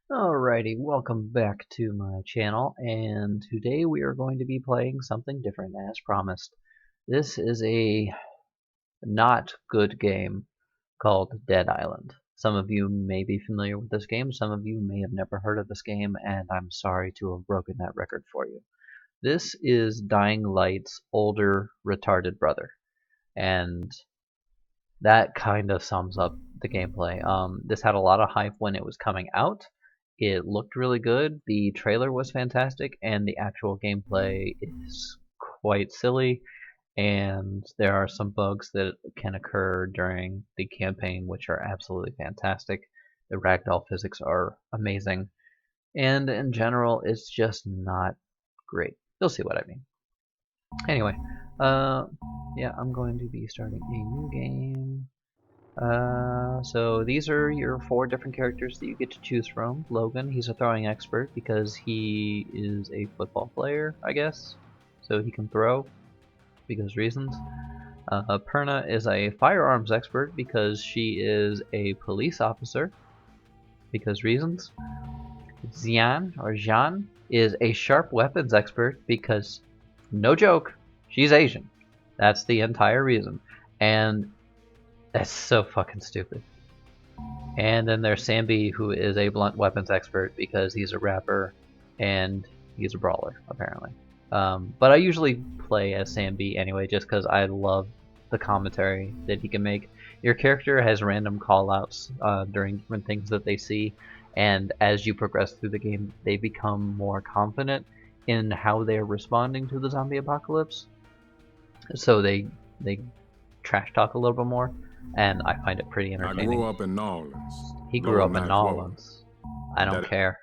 Alrighty, welcome back to my channel, and today we are going to be playing something different as promised. This is a not good game called Dead Island. Some of you may be familiar with this game, some of you may have never heard of this game, and I'm sorry to have broken that record for you. This is Dying Light's older, retarded brother, and that kind of sums up the gameplay. This had a lot of hype when it was coming out. It looked really good, the trailer was fantastic, and the actual gameplay is quite silly, and there are some bugs that can occur during the campaign which are absolutely fantastic. The ragdoll physics are amazing, and in general, it's just not great. You'll see what I mean. Anyway, yeah, I'm going to be starting a new game. So these are your 4 different characters that you get to choose from. Logan, he's a throwing expert because he is a football player, I guess. So he can throw because reasons. Perna is a firearms expert because she is a police officer because reasons. Jean is a sharp weapons expert because, no joke, she's Asian. That's the entire reason. And that's so fucking stupid. And then there's Sambi, who is a blunt weapons expert because he's a rapper and he's a brawler, apparently. But I usually play as Sambi anyway, just because I love the commentary that he can make. Your character has random callouts during different things that they see, and as you progress through the game, they become more confident in how they're responding to the zombie apocalypse. So they trash talk a little bit more, and I find it pretty entertaining. I grew up in Nolans. He grew up in Nolans. I don't care.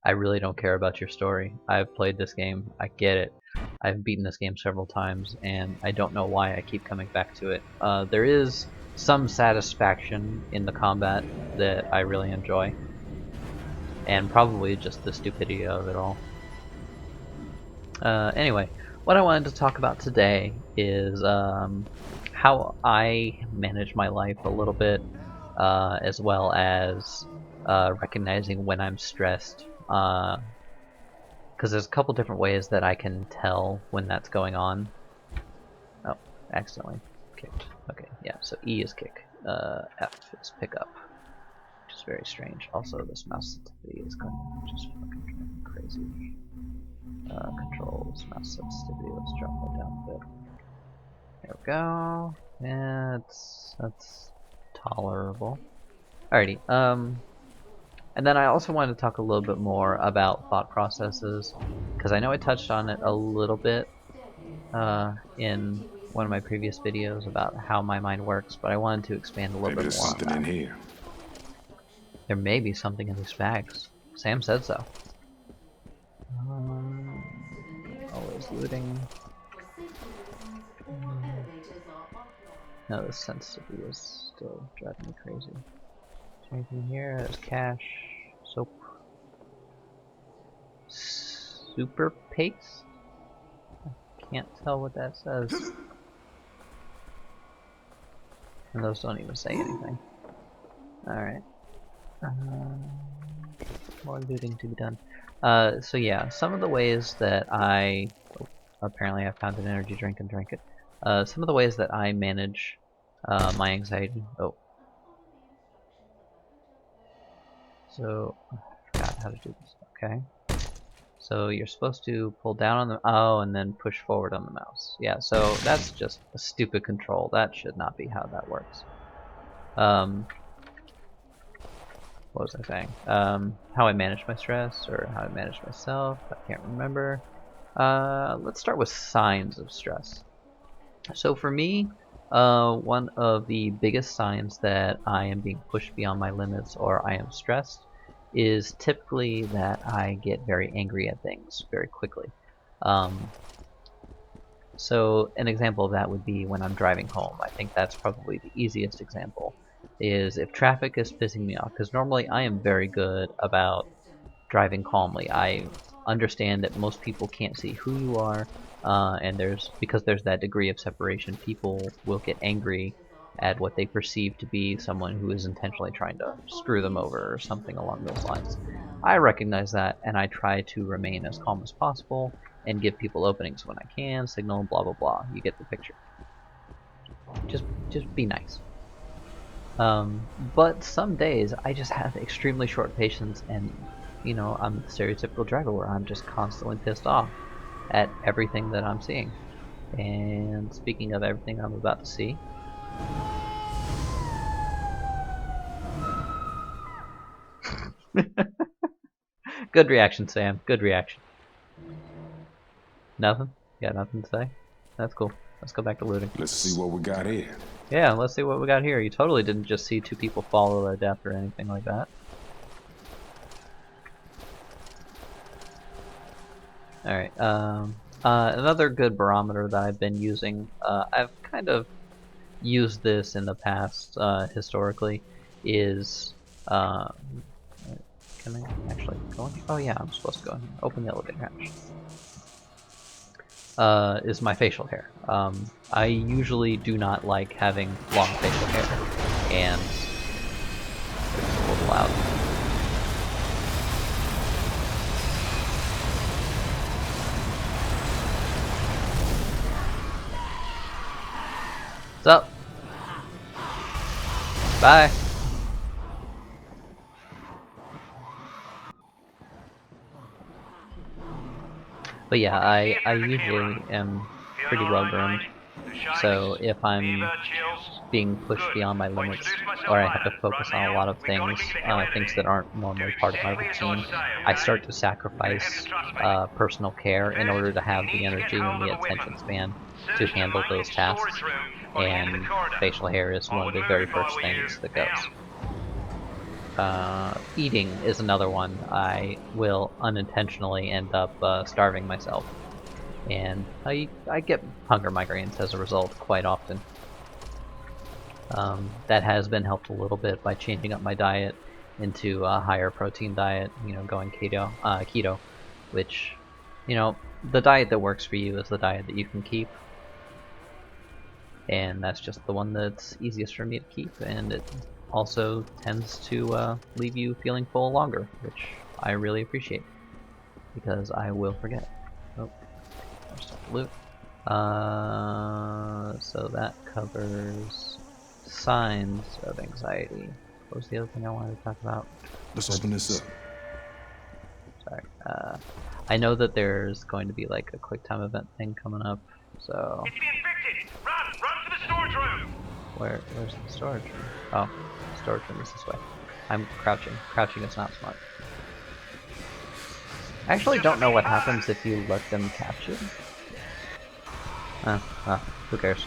I really don't care about your story. I've played this game. I get it. I've beaten this game several times, and I don't know why I keep coming back to it. There is some satisfaction in the combat that I really enjoy, and probably just the stupidity of it all. Anyway, what I wanted to talk about today is how I manage my life a little bit, as well as recognizing when I'm stressed. Because there's a couple different ways that I can tell when that's going on. Oh, accidentally kicked. Okay, yeah, so E is kick. F is pick up, which is very strange. Also, this mouse sensitivity is going just fucking crazy. Controls, mouse sensitivity, let's drop that down a bit. There we go. Yeah, that's tolerable. Alrighty, and then I also wanted to talk a little bit more about thought processes, because I know I touched on it a little bit in one of my previous videos about how my mind works, but I wanted to expand a little bit more. There's something in here. There may be something in these bags. Sam said so. Always looting. No, this sensitivity is still driving me crazy. Anything here? There's cash, soap, super paste. I can't tell what that says. And those don't even say anything. Alright. More looting to be done. So yeah, some of the ways that I... Oh, apparently I found an energy drink and drank it. Some of the ways that I manage my anxiety... Oh. So, I forgot how to do this. Okay. So you're supposed to pull down on the... Oh, and then push forward on the mouse. Yeah, so that's just a stupid control. That should not be how that works. What was I saying? How I manage my stress, or how I manage myself, I can't remember. Let's start with signs of stress. So for me, one of the biggest signs that I am being pushed beyond my limits or I am stressed is typically that I get very angry at things very quickly. So an example of that would be when I'm driving home. I think that's probably the easiest example, is if traffic is pissing me off, because normally I am very good about driving calmly. I understand that most people can't see who you are, and because there's that degree of separation, people will get angry at what they perceive to be someone who is intentionally trying to screw them over or something along those lines. I recognize that, and I try to remain as calm as possible and give people openings when I can, signal, blah blah blah. You get the picture. Just be nice. But some days I just have extremely short patience, and you know, I'm the stereotypical driver where I'm just constantly pissed off at everything that I'm seeing. And speaking of everything I'm about to see, good reaction, Sam. Good reaction. Nothing? You got nothing to say? That's cool. Let's go back to looting. Let's see what we got here. Yeah, let's see what we got here. You totally didn't just see two people fall to their death or anything like that. Alright, another good barometer that I've been using, I've kind of used this in the past, historically, is, can I actually go in here? Oh yeah, I'm supposed to go in here. Open the elevator hatch. Is my facial hair. I usually do not like having long facial hair, and it's a little loud. What's up? Bye. But yeah, I usually am pretty well groomed, so if I'm being pushed beyond my limits, or I have to focus on a lot of things, things that aren't normally part of my routine, I start to sacrifice personal care in order to have the energy and the attention span to handle those tasks, and facial hair is one of the very first things that goes. Eating is another one. I will unintentionally end up starving myself, and I get hunger migraines as a result quite often. That has been helped a little bit by changing up my diet into a higher protein diet, you know, going keto, which, you know, the diet that works for you is the diet that you can keep, and that's just the one that's easiest for me to keep, and it also tends to leave you feeling full longer, which I really appreciate, because I will forget. Oh, there's stuff to loot. So that covers signs of anxiety. What was the other thing I wanted to talk about? Let's open this up. Sorry. I know that there's going to be like a quick time event thing coming up, so... It's being infected! Run! Run to the storage room! Where's the storage room? Oh, the storage room is this way. I'm crouching. Crouching is not smart. I actually don't know what happens if you let them catch you. Who cares?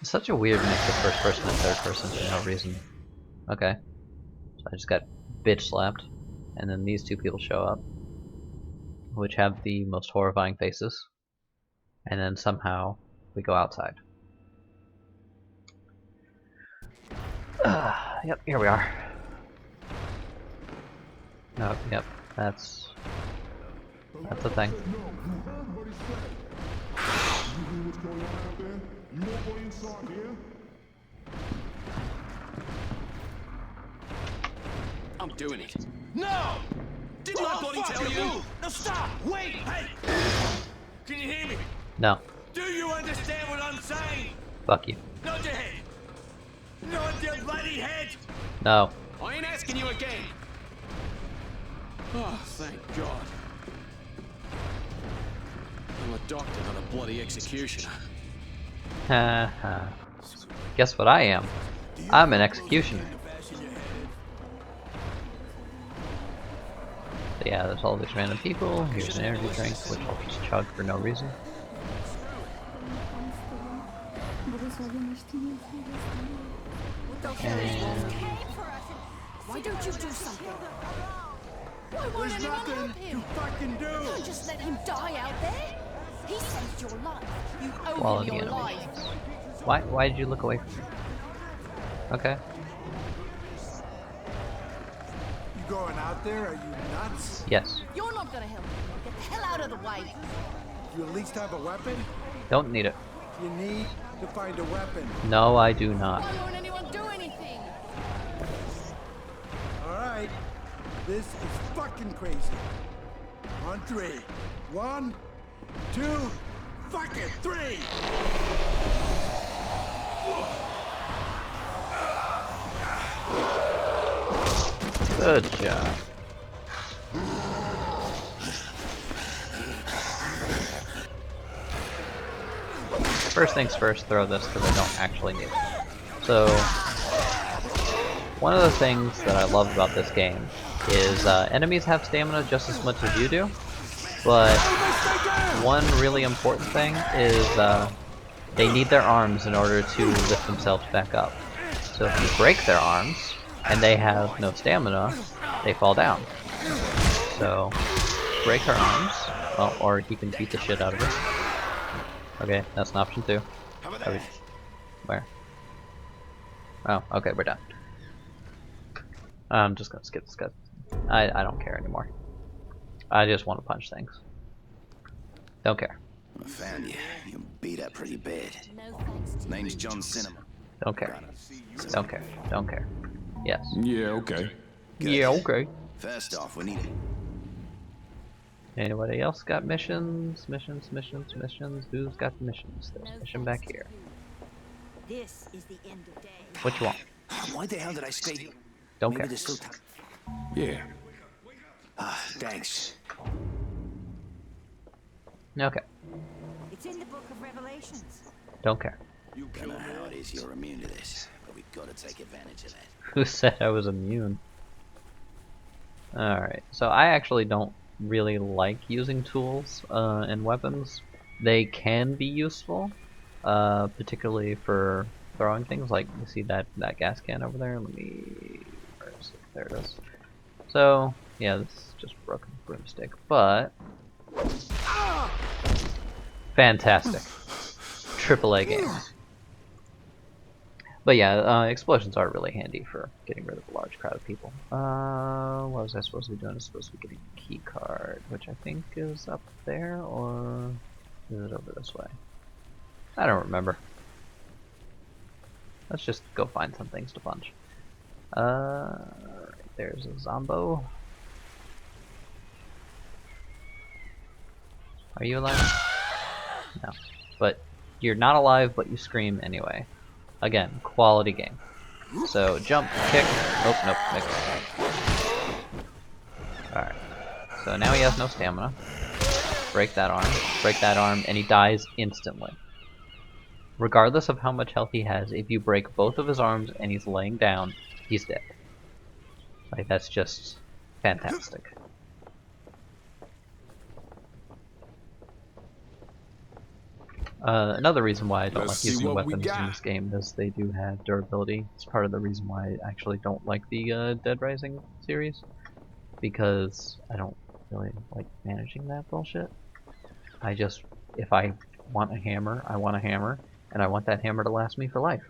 It's such a weird mix of first person and third person for no reason. Okay. So I just got bitch slapped, and then these two people show up, which have the most horrifying faces, and then somehow we go outside. Yep, here we are. Oh, yep, that's a thing. I'm doing it. No! Didn't I bloody tell you? No, stop! Wait! Hey! Can you hear me? No. Do you understand what I'm saying? Fuck you. Nod your head. Nod your bloody head. No. I ain't asking you again. Oh, thank God. I'm a doctor, not a bloody executioner. Haha. Guess what I am? I'm an executioner. So yeah, there's all these random people. Here's an energy drink, which I'll just chug for no reason. And... why don't you do something? Why won't anyone help him? You can't just let him die out there. He saved your life. You owe him your life. Why did you look away from me? Okay. You going out there? Are you nuts? Yes. You're not gonna help me. Get the hell out of the way. You at least have a weapon? Don't need it. You need to find a weapon. No, I do not. Why won't anyone do anything? All right. This is fucking crazy. On 3. 1, 2, fucking 3! Good job. First things first, throw this because I don't actually need it. So, one of the things that I love about this game is enemies have stamina just as much as you do, but one really important thing is they need their arms in order to lift themselves back up. So if you break their arms and they have no stamina, they fall down. So break her arms, well, or you can beat the shit out of her. Okay, that's an option too. Where? Oh, okay, we're done. I'm just gonna skip this guy. I don't care anymore. I just want to punch things. Don't care. I found you. You beat up pretty bad. No thanks to Name's John Cinema. Don't care. Don't care. Don't care. Yes. Yeah, okay. Yeah, okay. First off, we need it. Anybody else got missions? Missions? Who's got the missions? There's a mission back here. This is the end of day. What you want? Why the hell did I stay here? Don't Maybe care. there's still time. Yeah. Thanks. Okay. It's in the Book of Revelations. Don't care. Don't know how it is you're immune to this, but we've got to take advantage of that. Who said I was immune? Alright, so I actually don't really like using tools and weapons. They can be useful, particularly for throwing things, like you see that gas can over there. Let me... where is it? There it is. So, yeah, this is just a broken broomstick, but... fantastic. AAA game. But yeah, explosions are really handy for getting rid of a large crowd of people. What was I supposed to be doing? I was supposed to be getting a key card, which I think is up there, or is it over this way? I don't remember. Let's just go find some things to punch. There's a Zombo. Are you alive? No. But you're not alive, but you scream anyway. Again, quality game. So jump, kick. Oh, nope, mix. Alright. So now he has no stamina. Break that arm, and he dies instantly. Regardless of how much health he has, if you break both of his arms and he's laying down, he's dead. Like, that's just fantastic. Another reason why I don't Let's like see using what we weapons in got. this game is they do have durability. It's part of the reason why I actually don't like the Dead Rising series, because I don't really like managing that bullshit. I just, if I want a hammer, I want a hammer, and I want that hammer to last me for life.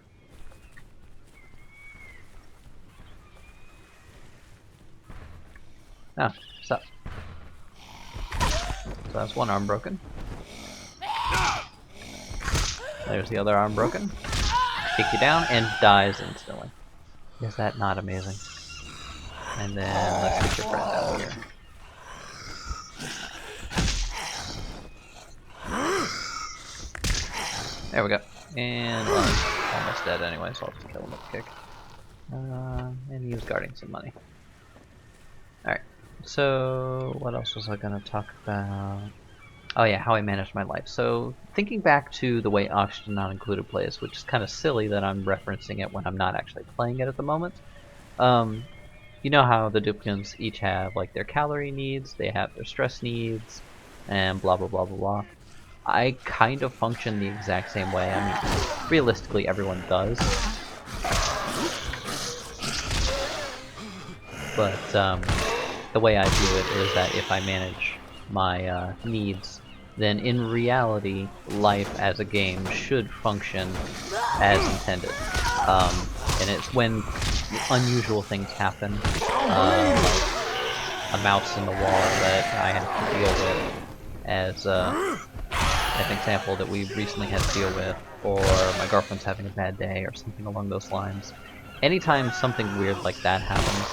Ah, stop. So that's one arm broken. There's the other arm broken. Kick you down and dies instantly. Is that not amazing? And then let's get your friend out here. There we go. And well, he's almost dead anyway, so I'll just kill him with a kick. And he was guarding some money. Alright, so what else was I gonna talk about? Oh yeah, how I managed my life. So, thinking back to the way Oxygen Not Included plays, which is kind of silly that I'm referencing it when I'm not actually playing it at the moment. You know how the duplicants each have like their calorie needs, they have their stress needs, and blah blah blah blah blah. I kind of function the exact same way. I mean, realistically everyone does. But the way I do it is that if I manage my needs, then in reality, life as a game should function as intended. and it's when unusual things happen, like a mouse in the wall that I have to deal with, as an example that we recently had to deal with, or my girlfriend's having a bad day, or something along those lines. Anytime something weird like that happens,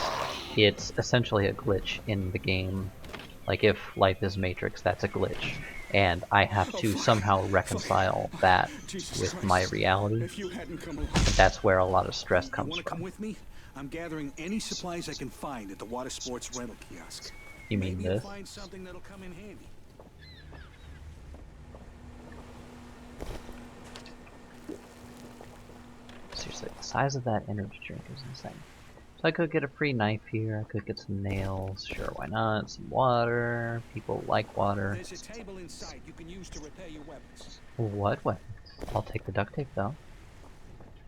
it's essentially a glitch in the game. Like if life is Matrix, that's a glitch. And I have to somehow reconcile that with my reality. That's where a lot of stress comes Wanna come from. with me? I'm gathering any supplies I can find at the water sports rental kiosk. You mean Maybe you'll this? find something that'll come in handy. Seriously, the size of that energy drink is insane. So I could get a free knife here, I could get some nails, sure, why not? Some water, people like water. There's a table inside you can use to repair your weapons. What weapons? I'll take the duct tape though.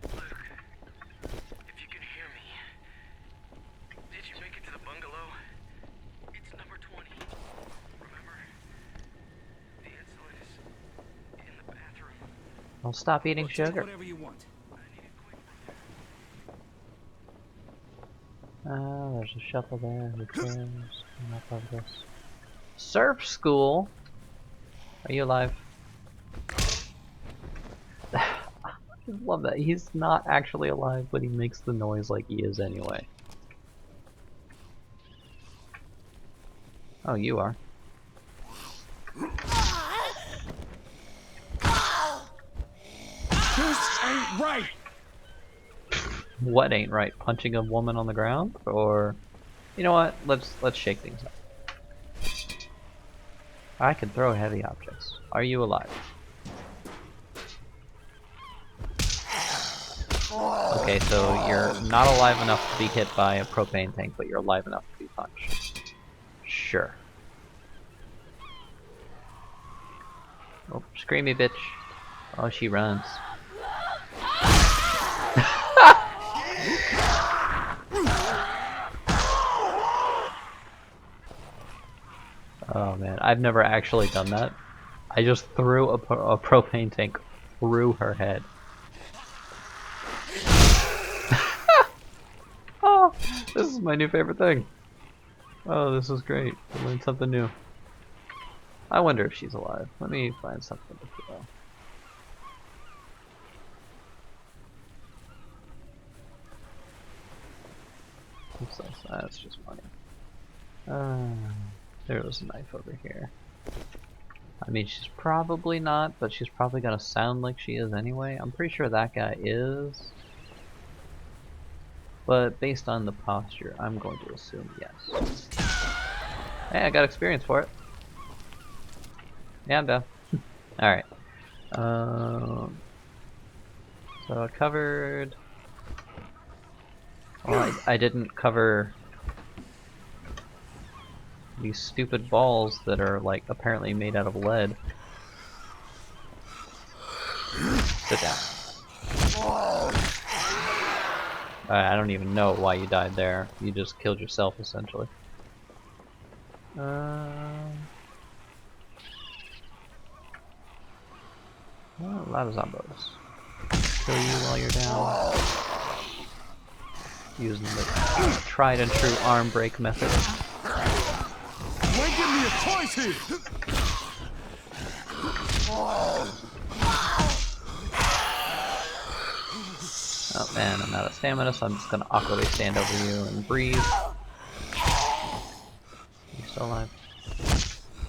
If you can hear me, did you make it to the bungalow? It's number 20. Remember? The insulin is in the bathroom. I'll stop eating Take sugar. whatever you want. There's a shuffle there, who cares? I'm not part of this. Surf school? Are you alive? I love that. He's not actually alive, but he makes the noise like he is anyway. Oh, you are. This ain't right! What ain't right? Punching a woman on the ground? Or you know what? Let's shake things up. I can throw heavy objects. Are you alive? Okay, so you're not alive enough to be hit by a propane tank, but you're alive enough to be punched. Sure. Oh, screamy bitch. Oh, she runs. Oh man, I've never actually done that. I just threw a propane tank through her head. Oh, this is my new favorite thing. Oh, this is great. I learned something new. I wonder if she's alive. Let me find something to throw. That's just funny. There was a knife over here. I mean, she's probably not, but she's probably gonna sound like she is anyway. I'm pretty sure that guy is. But based on the posture, I'm going to assume yes. Hey, I got experience for it. Yeah, I'm down. Alright. So I covered... Well, I didn't cover these stupid balls that are like apparently made out of lead. Sit down. I don't even know why you died there. You just killed yourself essentially. Well, a lot of zombos. Kill you while you're down. Using the tried and true arm break method. Why give me a choice here? Oh man, I'm out of stamina, so I'm just gonna awkwardly stand over you and breathe. You still alive?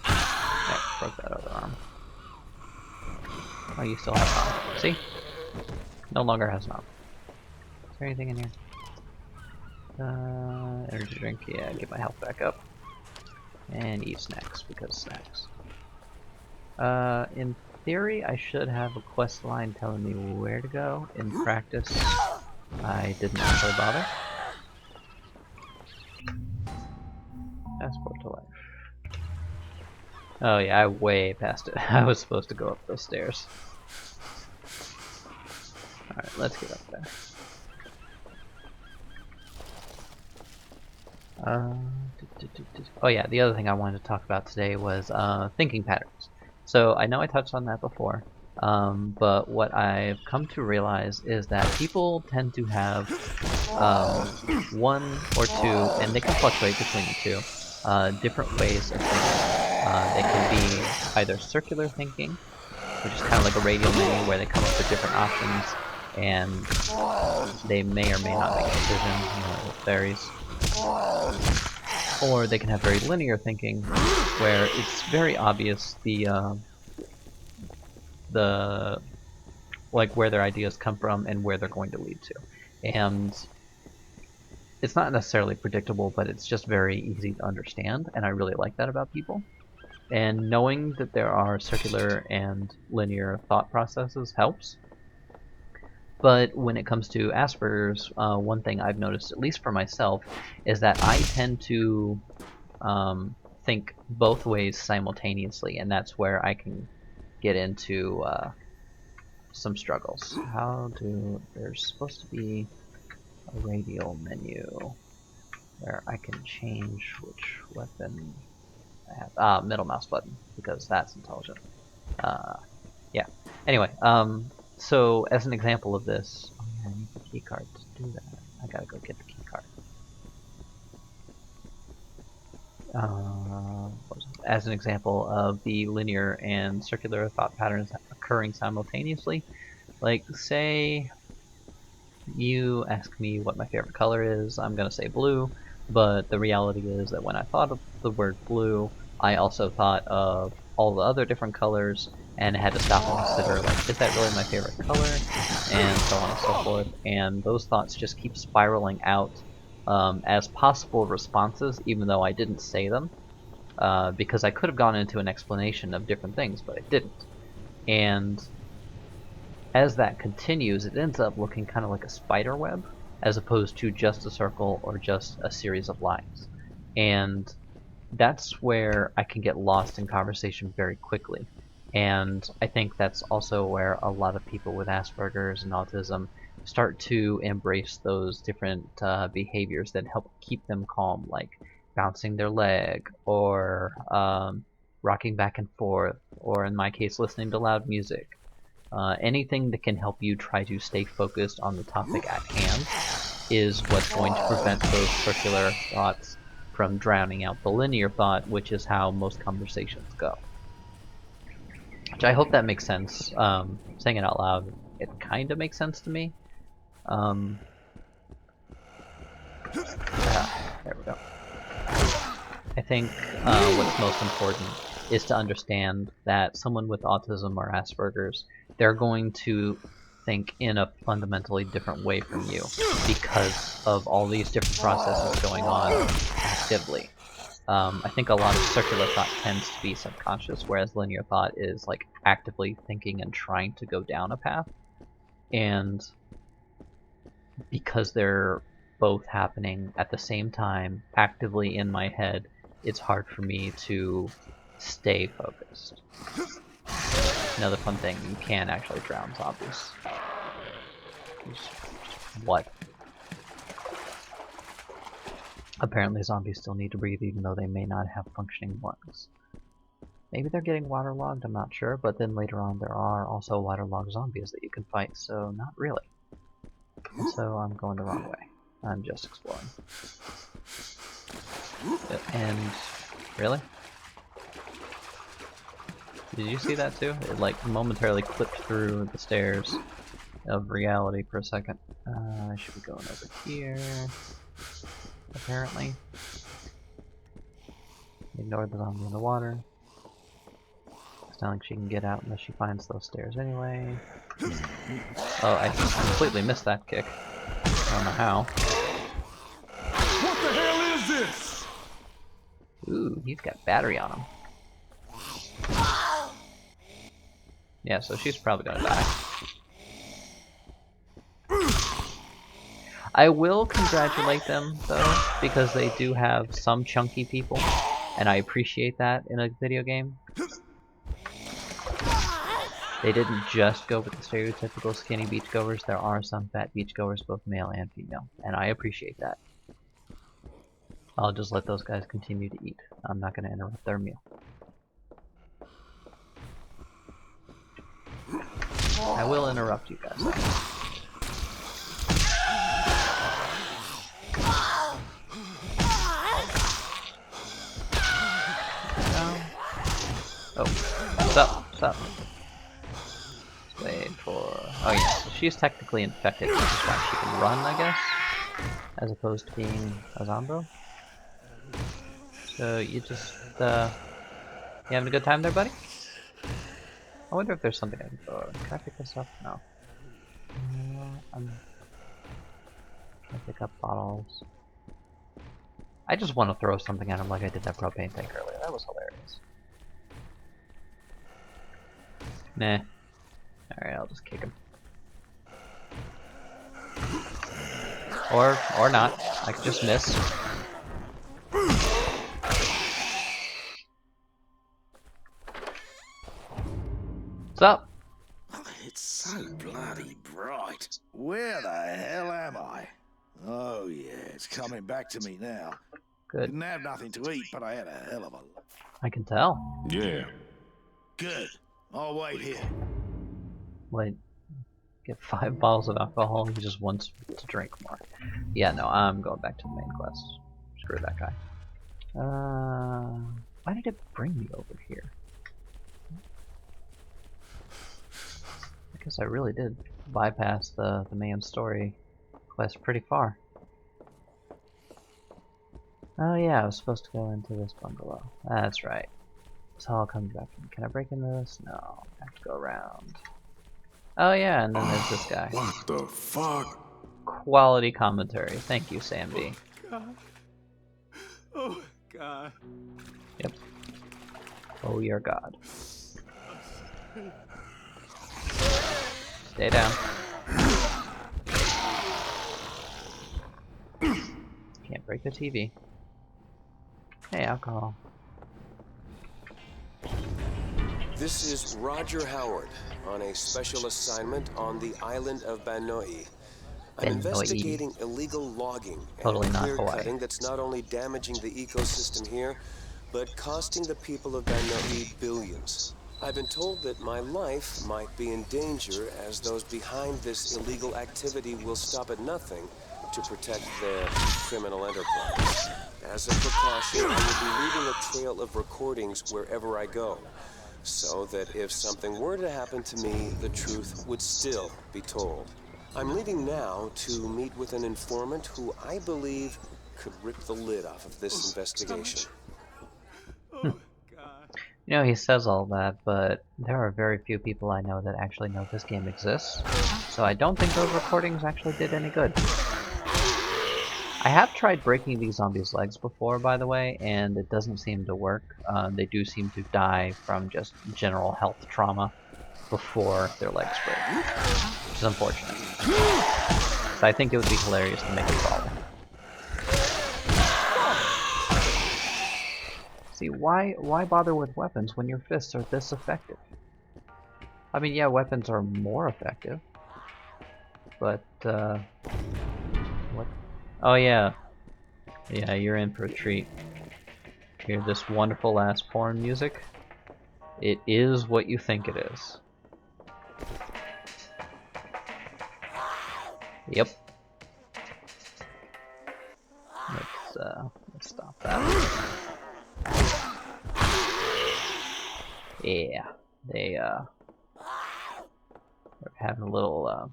Okay, broke that other arm. Oh, you still have an arm. See? No longer has an arm. Is there anything in here? Energy drink, yeah, get my health back up. And eat snacks, because snacks. In theory, I should have a quest line telling me where to go. In practice, I didn't actually bother. Passport to life. Oh yeah, I way past it. I was supposed to go up those stairs. Alright, let's get up there. Oh yeah, the other thing I wanted to talk about today was thinking patterns. So I know I touched on that before, But what I've come to realize is that people tend to have one or two, and they can fluctuate between the two, different ways of thinking. They can be either circular thinking, which is kind of like a radial menu where they come up with different options, and they may or may not make a decision, it varies. Or they can have very linear thinking, where it's very obvious the like where their ideas come from and where they're going to lead to. And it's not necessarily predictable, but it's just very easy to understand, and I really like that about people. And knowing that there are circular and linear thought processes helps. But when it comes to Asperger's, one thing I've noticed, at least for myself, is that I tend to think both ways simultaneously, and that's where I can get into some struggles. There's supposed to be a radial menu where I can change which weapon I have. Middle mouse button, because that's intelligent. Yeah. Anyway, so as an example of this, oh yeah, I need the key card to do that. I gotta go get the key card. As an example of the linear and circular thought patterns occurring simultaneously, like say you ask me what my favorite color is, I'm gonna say blue, but the reality is that when I thought of the word blue, I also thought of all the other different colors and had to stop and consider, like, is that really my favorite color? And so on and so forth. And those thoughts just keep spiraling out as possible responses, even though I didn't say them, because I could have gone into an explanation of different things, but I didn't. And as that continues, it ends up looking kind of like a spider web, as opposed to just a circle or just a series of lines. And that's where I can get lost in conversation very quickly. And I think that's also where a lot of people with Asperger's and autism start to embrace those different behaviors that help keep them calm, like bouncing their leg, or rocking back and forth, or in my case, listening to loud music. Anything that can help you try to stay focused on the topic at hand is what's going to prevent those circular thoughts from drowning out the linear thought, which is how most conversations go. Which I hope that makes sense. Saying it out loud, it kind of makes sense to me. There we go. I think what's most important is to understand that someone with autism or Asperger's, they're going to think in a fundamentally different way from you because of all these different processes going on actively. I think a lot of circular thought tends to be subconscious, whereas linear thought is like actively thinking and trying to go down a path. And because they're both happening at the same time, actively in my head, it's hard for me to stay focused. Another fun thing, you can actually drown zombies. What? Apparently zombies still need to breathe even though they may not have functioning lungs. Maybe they're getting waterlogged, I'm not sure, but then later on there are also waterlogged zombies that you can fight, so not really. And so I'm going the wrong way. I'm just exploring. And really? Did you see that too? It like momentarily clipped through the stairs of reality for a second. I should be going over here, apparently. Ignore the zombie in the water. It's not like she can get out unless she finds those stairs anyway. Oh, I completely missed that kick. I don't know how. What the hell is this? Ooh, he's got battery on him. Yeah, so she's probably gonna die. I will congratulate them, though, because they do have some chunky people, and I appreciate that in a video game. They didn't just go with the stereotypical skinny beachgoers. There are some fat beachgoers, both male and female, and I appreciate that. I'll just let those guys continue to eat. I'm not going to interrupt their meal. I will interrupt you guys. Oh, stop. Wait for... Oh yeah, so she's technically infected, which is why she can run, I guess, as opposed to being a zombie. So you just, you having a good time there, buddy? I wonder if there's something I can throw. Can I pick this up? No. Can I pick up bottles? I just want to throw something at him like I did that propane tank earlier. That was hilarious. Nah. Alright, I'll just kick him. Or not. I could just miss. What's up? It's so bloody bright. Where the hell am I? Oh yeah, it's coming back to me now. Good. Didn't have nothing to eat, but I had a hell of a... I can tell. Yeah. Good. I'll wait here. Wait. Get 5 bottles of alcohol, he just wants to drink more. Yeah, no, I'm going back to the main quest. Screw that guy. Why did it bring me over here? I guess I really did bypass the main story quest pretty far. Oh yeah, I was supposed to go into this bungalow. That's right. So I'll come back. Can I break into this? No, I have to go around. Oh yeah, and then there's this guy. What the fuck? Quality commentary. Thank you, Sam D. God. Oh, God. Yep. Oh, you're God. Stay down. Can't break the TV. Hey, alcohol. This is Roger Howard on a special assignment on the island of Banoi. I'm investigating illegal logging Totally and not clear Hawaii. cutting that's not only damaging the ecosystem here, but costing the people of Banoi billions. I've been told that my life might be in danger as those behind this illegal activity will stop at nothing to protect their criminal enterprise. As a precaution, I will be leaving a trail of recordings wherever I go, so that if something were to happen to me, the truth would still be told. I'm leaving now to meet with an informant who I believe could rip the lid off of this investigation. Oh, God. You know, he says all that, but there are very few people I know that actually know this game exists, so I don't think those recordings actually did any good. I have tried breaking these zombies' legs before, by the way, and it doesn't seem to work. They do seem to die from just general health trauma before their legs break, which is unfortunate. So I think it would be hilarious to make it crawl. See, why bother with weapons when your fists are this effective? I mean, yeah, weapons are more effective, but, what? Oh yeah. Yeah, you're in for a treat. Hear this wonderful ass porn music? It is what you think it is. Yep. Let's stop that. Yeah, they're having a little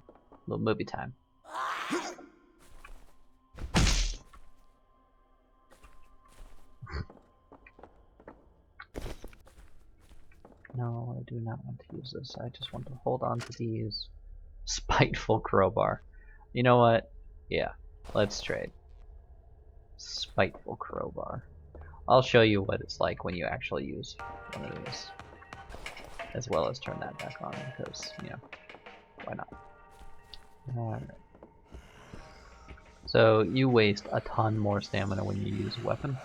movie time. No, I do not want to use this. I just want to hold on to these. Spiteful crowbar. You know what? Yeah, let's trade. Spiteful crowbar. I'll show you what it's like when you actually use one of these. As well as turn that back on, because, you know, why not? Alright. So, you waste a ton more stamina when you use a weapon.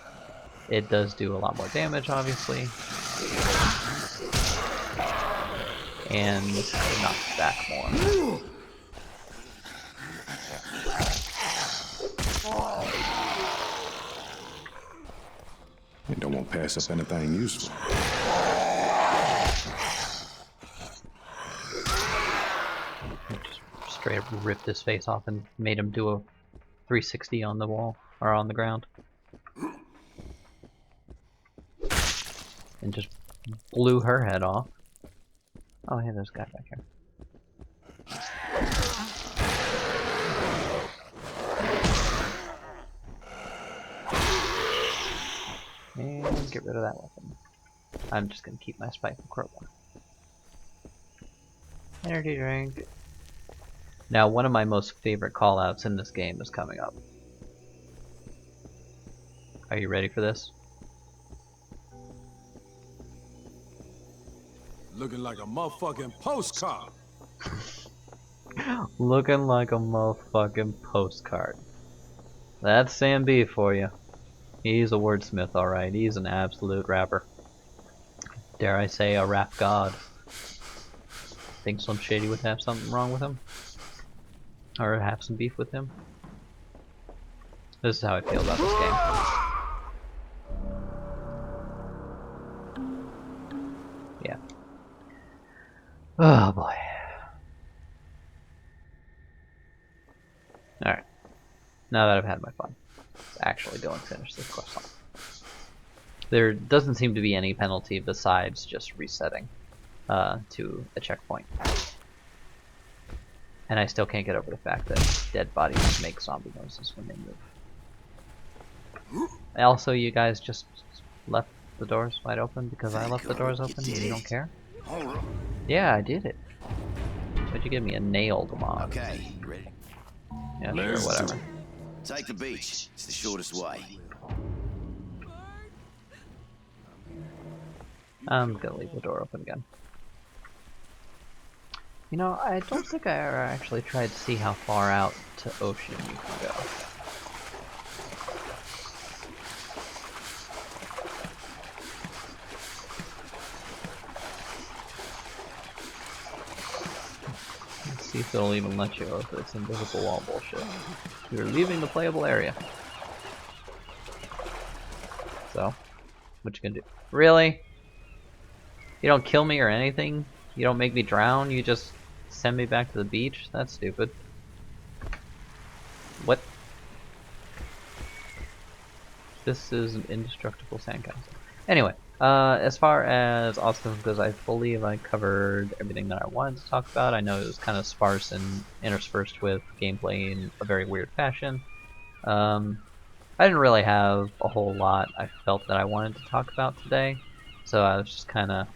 It does do a lot more damage, obviously. And knock back more. You don't want to pass up anything useful. Straight up ripped his face off and made him do a 360 on the wall, or on the ground. And just blew her head off. Oh, hey, there's a guy back here. And get rid of that weapon. I'm just gonna keep my spike and crowbar. Energy drink. Now, one of my most favorite callouts in this game is coming up. Are you ready for this? Looking like a motherfucking postcard. Looking like a motherfucking postcard. That's Sam B for you. He's a wordsmith, alright. He's an absolute rapper. Dare I say, a rap god. Think Slim Shady would have something wrong with him? Or have some beef with him? This is how I feel about this game. Yeah. Oh boy. Alright. Now that I've had my fun, let's actually go and finish this quest line. There doesn't seem to be any penalty besides just resetting to a checkpoint. And I still can't get over the fact that dead bodies make zombie noises when they move. Also, you guys just left the doors wide open because I left the doors open and you don't care? Yeah, I did it. Why'd you give me a nailed mob? Okay, ready? Yeah, sure, whatever. Take the beach. It's the shortest way. I'm gonna leave the door open again. You know, I don't think I ever actually tried to see how far out to ocean you can go. Let's see if it'll even let you, or if it's invisible wall bullshit. You're leaving the playable area. So, what you gonna do? Really? You don't kill me or anything? You don't make me drown? You just send me back to the beach? That's stupid. What? This is an indestructible sandcastle. Anyway, as far as Austin goes, I believe I covered everything that I wanted to talk about. I know it was kind of sparse and interspersed with gameplay in a very weird fashion. I didn't really have a whole lot I felt that I wanted to talk about today, so I was just kind of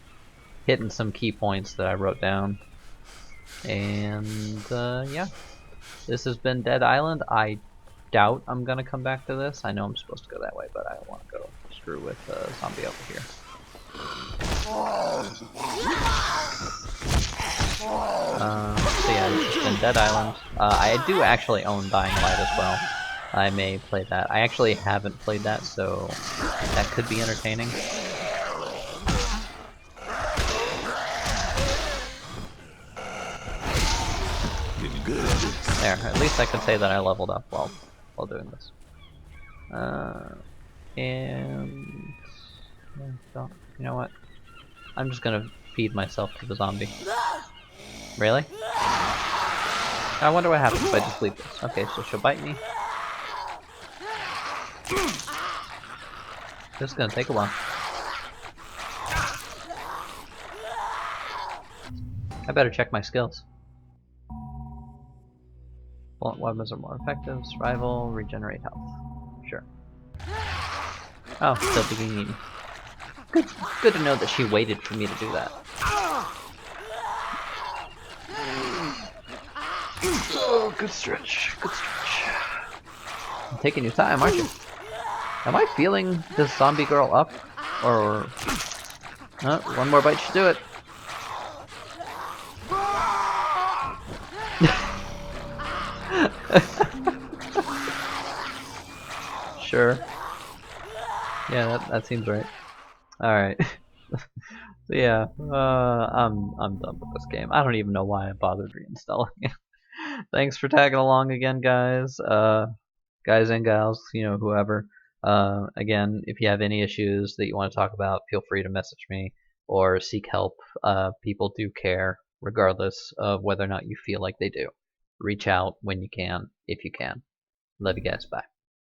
hitting some key points that I wrote down. And yeah, this has been Dead Island. I doubt I'm gonna come back to this. I know I'm supposed to go that way, but I don't want to go screw with zombie over here. So yeah, this has been Dead Island. I do actually own Dying Light as well. I may play that. I actually haven't played that, so that could be entertaining. There, at least I can say that I leveled up while doing this. And yeah, so, you know what? I'm just gonna feed myself to the zombie. Really? I wonder what happens if I just leave this. Okay, so she'll bite me. This is gonna take a while. I better check my skills. Blunt weapons are more effective. Survival, regenerate health. Sure. Oh, still being eaten. Good to know that she waited for me to do that. Oh, good stretch. Good stretch. You're taking your time, aren't you? Am I feeling this zombie girl up? Or... one more bite should do it. Sure. Yeah, that seems right. Alright. So yeah, I'm done with this game. I don't even know why I bothered reinstalling it. Thanks for tagging along again, guys. Guys and gals, you know, whoever. Again, if you have any issues that you want to talk about, feel free to message me or seek help. People do care, regardless of whether or not you feel like they do. reach out when you can, if you can. Love you guys. Bye.